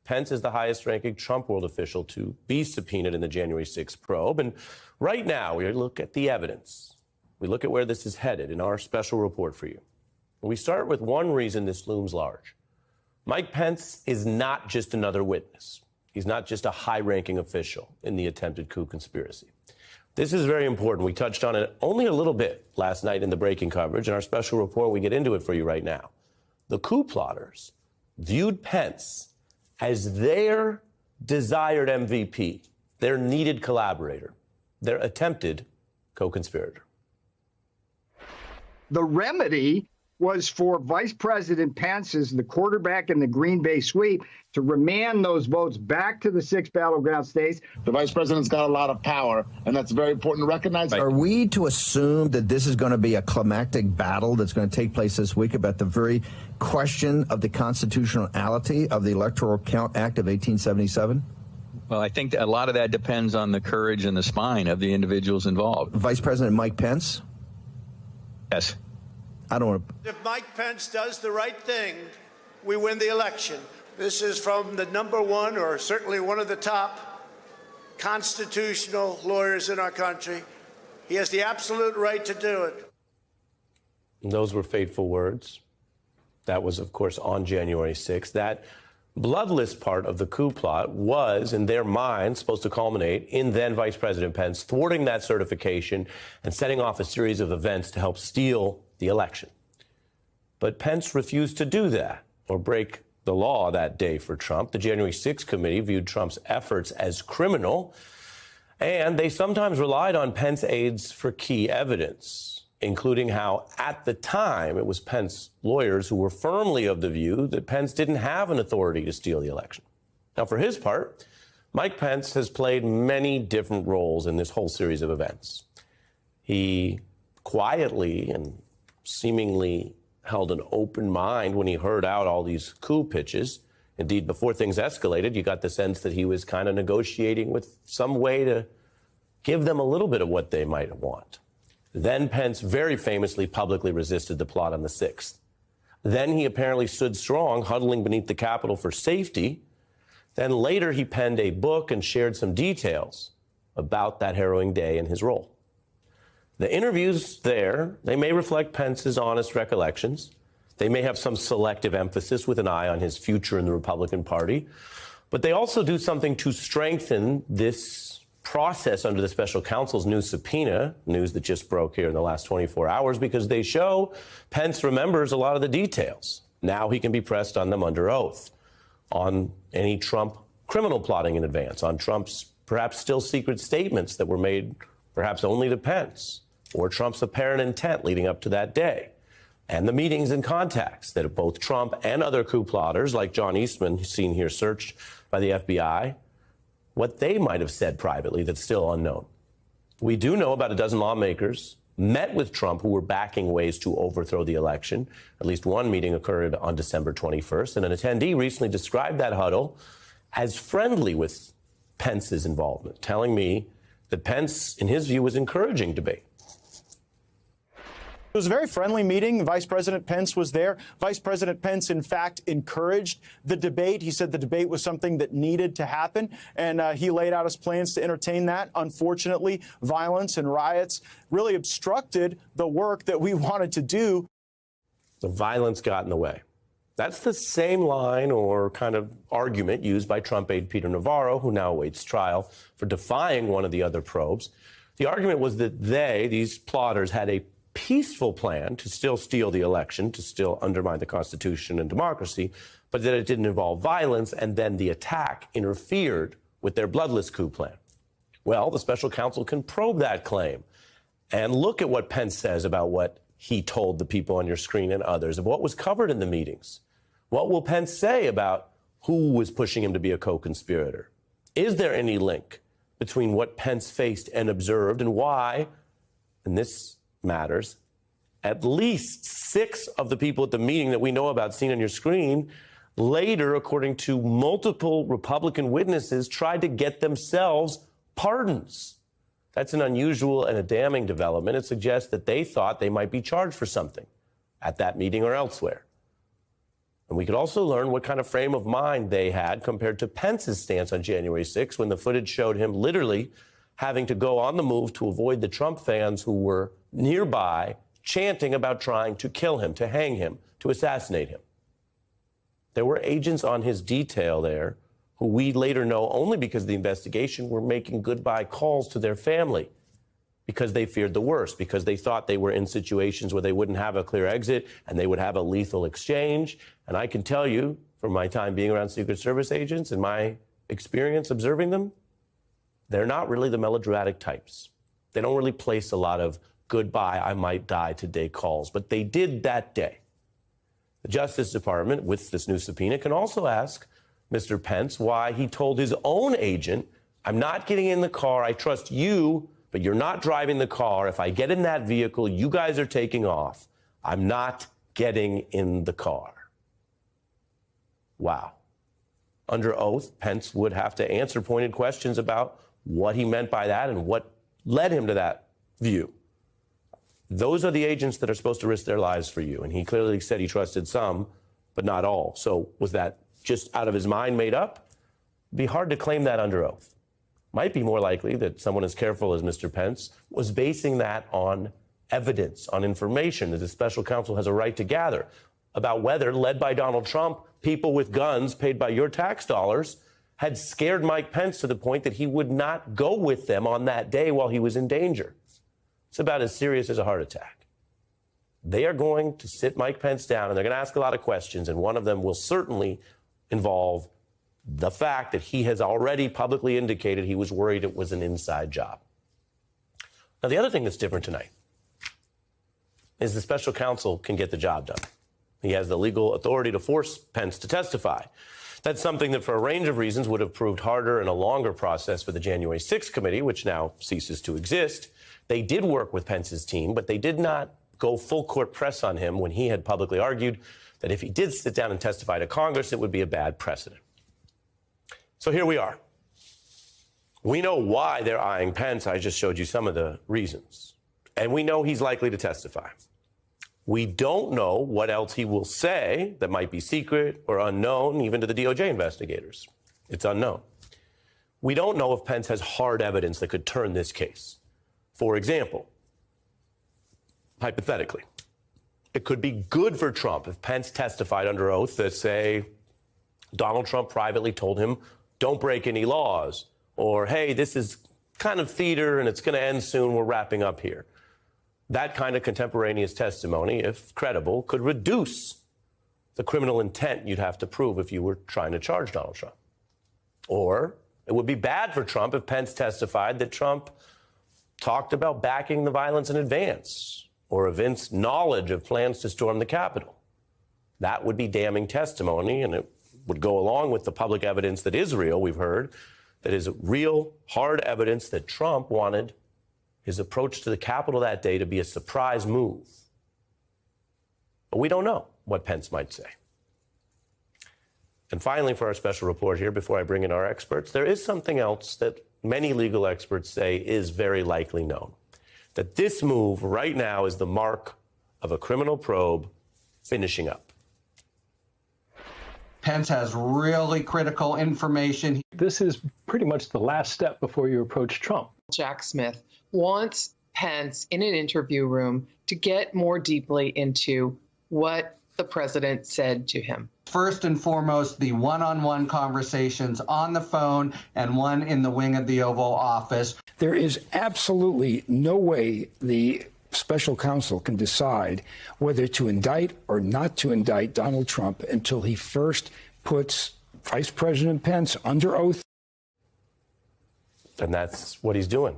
Pence is the highest-ranking Trump world official to be subpoenaed in the January 6th probe. And right now, we look at the evidence. We look at where this is headed in our special report for you. We start with one reason this looms large. Mike Pence is not just another witness. He's not just a high-ranking official in the attempted coup conspiracy. This is very important. We touched on it only a little bit last night in the breaking coverage. In our special report, we get into it for you right now. The coup plotters viewed Pence as their desired MVP, their needed collaborator, their attempted co-conspirator. The remedy was for Vice President Pence, as the quarterback in the Green Bay sweep, to remand those votes back to the 6 battleground states. The vice president's got a lot of power, and that's very important to recognize. Are we to assume that this is going to be a climactic battle that's going to take place this week about the very question of the constitutionality of the Electoral Count Act of 1877? Well, I think that a lot of that depends on the courage and the spine of the individuals involved. Vice President Mike Pence? Yes. I don't want to. If Mike Pence does the right thing, we win the election. This is from the #1, or certainly one of the top constitutional lawyers in our country. He has the absolute right to do it. And those were fateful words. That was, of course, on January 6th. That bloodless part of the coup plot was, in their minds, supposed to culminate in then Vice President Pence thwarting that certification and setting off a series of events to help steal the election. But Pence refused to do that or break the law that day for Trump. The January 6th committee viewed Trump's efforts as criminal, and they sometimes relied on Pence aides for key evidence, including how, at the time, it was Pence lawyers who were firmly of the view that Pence didn't have an authority to steal the election. Now, for his part, Mike Pence has played many different roles in this whole series of events. He quietly and seemingly held an open mind when he heard out all these coup pitches. Indeed, before things escalated, you got the sense that he was kind of negotiating with some way to give them a little bit of what they might want. Then Pence very famously publicly resisted the plot on the 6th. Then he apparently stood strong, huddling beneath the Capitol for safety. Then later he penned a book and shared some details about that harrowing day and his role. The interviews there, they may reflect Pence's honest recollections. They may have some selective emphasis with an eye on his future in the Republican Party. But they also do something to strengthen this process under the special counsel's new subpoena, news that just broke here in the last 24 hours, because they show Pence remembers a lot of the details. Now he can be pressed on them under oath, on any Trump criminal plotting in advance, on Trump's perhaps still secret statements that were made perhaps only to Pence, or Trump's apparent intent leading up to that day, and the meetings and contacts that both Trump and other coup plotters, like John Eastman, seen here searched by the FBI, what they might have said privately that's still unknown. We do know about a dozen lawmakers met with Trump who were backing ways to overthrow the election. At least one meeting occurred on December 21st, and an attendee recently described that huddle as friendly with Pence's involvement, telling me that Pence, in his view, was encouraging debate. It was a very friendly meeting. Vice President Pence was there. Vice President Pence, in fact, encouraged the debate. He said the debate was something that needed to happen, and he laid out his plans to entertain that. Unfortunately, violence and riots really obstructed the work that we wanted to do. The violence got in the way. That's the same line or kind of argument used by Trump aide Peter Navarro, who now awaits trial for defying one of the other probes. The argument was that these plotters, had a peaceful plan to still steal the election, to still undermine the Constitution and democracy, but that it didn't involve violence, and then the attack interfered with their bloodless coup plan. Well, the special counsel can probe that claim and look at what Pence says about what he told the people on your screen and others, of what was covered in the meetings. What will Pence say about who was pushing him to be a co-conspirator? Is there any link between what Pence faced and observed, and why, and this matters, at least 6 of the people at the meeting that we know about, seen on your screen, later, according to multiple Republican witnesses, tried to get themselves pardons? That's an unusual and a damning development. It suggests that they thought they might be charged for something at that meeting or elsewhere. And we could also learn what kind of frame of mind they had compared to Pence's stance on January 6th, when the footage showed him literally having to go on the move to avoid the Trump fans who were nearby chanting about trying to kill him, to hang him, to assassinate him. There were agents on his detail there who we later know only because of the investigation were making goodbye calls to their family because they feared the worst, because they thought they were in situations where they wouldn't have a clear exit and they would have a lethal exchange. And I can tell you from my time being around Secret Service agents and my experience observing them, they're not really the melodramatic types. They don't really place a lot of goodbye, I might die today calls, but they did that day. The Justice Department, with this new subpoena, can also ask Mr. Pence why he told his own agent, I'm not getting in the car, I trust you, but you're not driving the car. If I get in that vehicle, you guys are taking off. I'm not getting in the car. Wow. Under oath, Pence would have to answer pointed questions about what he meant by that and what led him to that view. Those are the agents that are supposed to risk their lives for you. And he clearly said he trusted some, but not all. So was that just out of his mind made up? It'd be hard to claim that under oath. Might be more likely that someone as careful as Mr. Pence was basing that on evidence, on information that the special counsel has a right to gather about whether, led by Donald Trump, people with guns paid by your tax dollars had scared Mike Pence to the point that he would not go with them on that day while he was in danger. It's about as serious as a heart attack. They are going to sit Mike Pence down and they're going to ask a lot of questions, and one of them will certainly involve the fact that he has already publicly indicated he was worried it was an inside job. Now, the other thing that's different tonight is the special counsel can get the job done. He has the legal authority to force Pence to testify. That's something that, for a range of reasons, would have proved harder and a longer process for the January 6th committee, which now ceases to exist. They did work with Pence's team, but they did not go full court press on him when he had publicly argued that if he did sit down and testify to Congress, it would be a bad precedent. So here we are. We know why they're eyeing Pence. I just showed you some of the reasons. And we know he's likely to testify. We don't know what else he will say that might be secret or unknown, even to the DOJ investigators. It's unknown. We don't know if Pence has hard evidence that could turn this case. For example, hypothetically, it could be good for Trump if Pence testified under oath that, say, Donald Trump privately told him, don't break any laws, or, hey, this is kind of theater and it's going to end soon, we're wrapping up here. That kind of contemporaneous testimony, if credible, could reduce the criminal intent you'd have to prove if you were trying to charge Donald Trump. Or it would be bad for Trump if Pence testified that Trump talked about backing the violence in advance or evinced knowledge of plans to storm the Capitol. That would be damning testimony, and it would go along with the public evidence that is real, we've heard, that is real, hard evidence that Trump wanted his approach to the Capitol that day to be a surprise move. But we don't know what Pence might say. And finally, for our special report here, before I bring in our experts, there is something else that many legal experts say is very likely known. That this move right now is the mark of a criminal probe finishing up. Pence has really critical information. This is pretty much the last step before you approach Trump. Jack Smith wants Pence in an interview room to get more deeply into what the president said to him. First and foremost, the one-on-one conversations on the phone and one in the wing of the Oval Office. There is absolutely no way the special counsel can decide whether to indict or not to indict Donald Trump until he first puts Vice President Pence under oath. And that's what he's doing.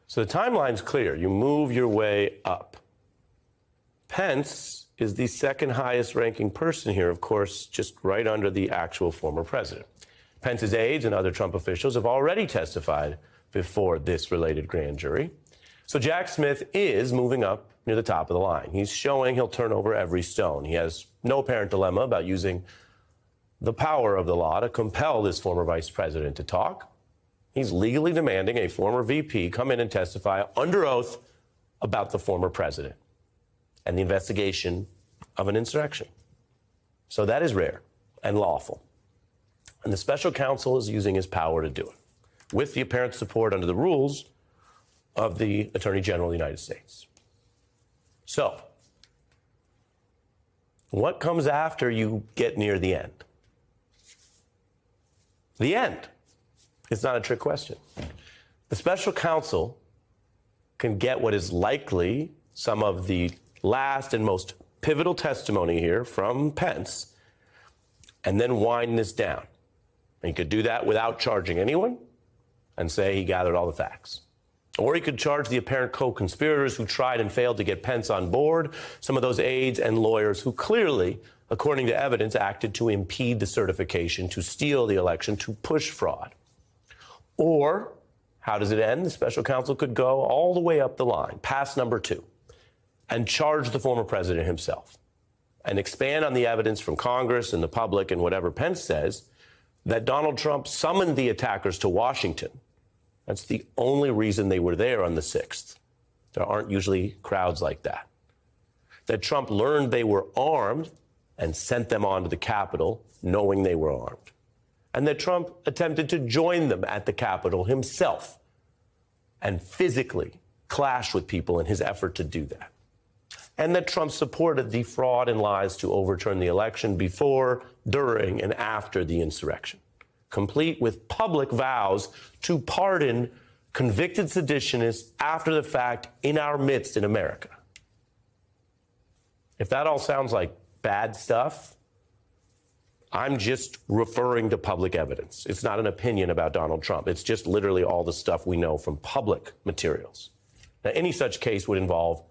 So the timeline's clear. You move your way up. Pence is the second highest ranking person here, of course, just right under the actual former president. Pence's aides and other Trump officials have already testified before this related grand jury. So Jack Smith is moving up near the top of the line. He's showing he'll turn over every stone. He has no apparent dilemma about using the power of the law to compel this former vice president to talk. He's legally demanding a former VP come in and testify under oath about the former president and the investigation of an insurrection. So that is rare and lawful. And the special counsel is using his power to do it, with the apparent support under the rules of the Attorney General of the United States. So, what comes after you get near the end? The end. It's not a trick question. The special counsel can get what is likely some of the last and most pivotal testimony here from Pence and then wind this down. And he could do that without charging anyone and say he gathered all the facts. Or he could charge the apparent co-conspirators who tried and failed to get Pence on board, some of those aides and lawyers who clearly, according to evidence, acted to impede the certification, to steal the election, to push fraud. Or, how does it end? The special counsel could go all the way up the line, past number 2, and charge the former president himself and expand on the evidence from Congress and the public and whatever Pence says that Donald Trump summoned the attackers to Washington. That's the only reason they were there on the 6th. There aren't usually crowds like that. That Trump learned they were armed and sent them on to the Capitol knowing they were armed. And that Trump attempted to join them at the Capitol himself and physically clash with people in his effort to do that. And that Trump supported the fraud and lies to overturn the election before, during, and after the insurrection, complete with public vows to pardon convicted seditionists after the fact in our midst in America. If that all sounds like bad stuff, I'm just referring to public evidence. It's not an opinion about Donald Trump. It's just literally all the stuff we know from public materials. Now, any such case would involve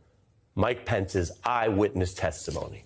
Mike Pence's eyewitness testimony.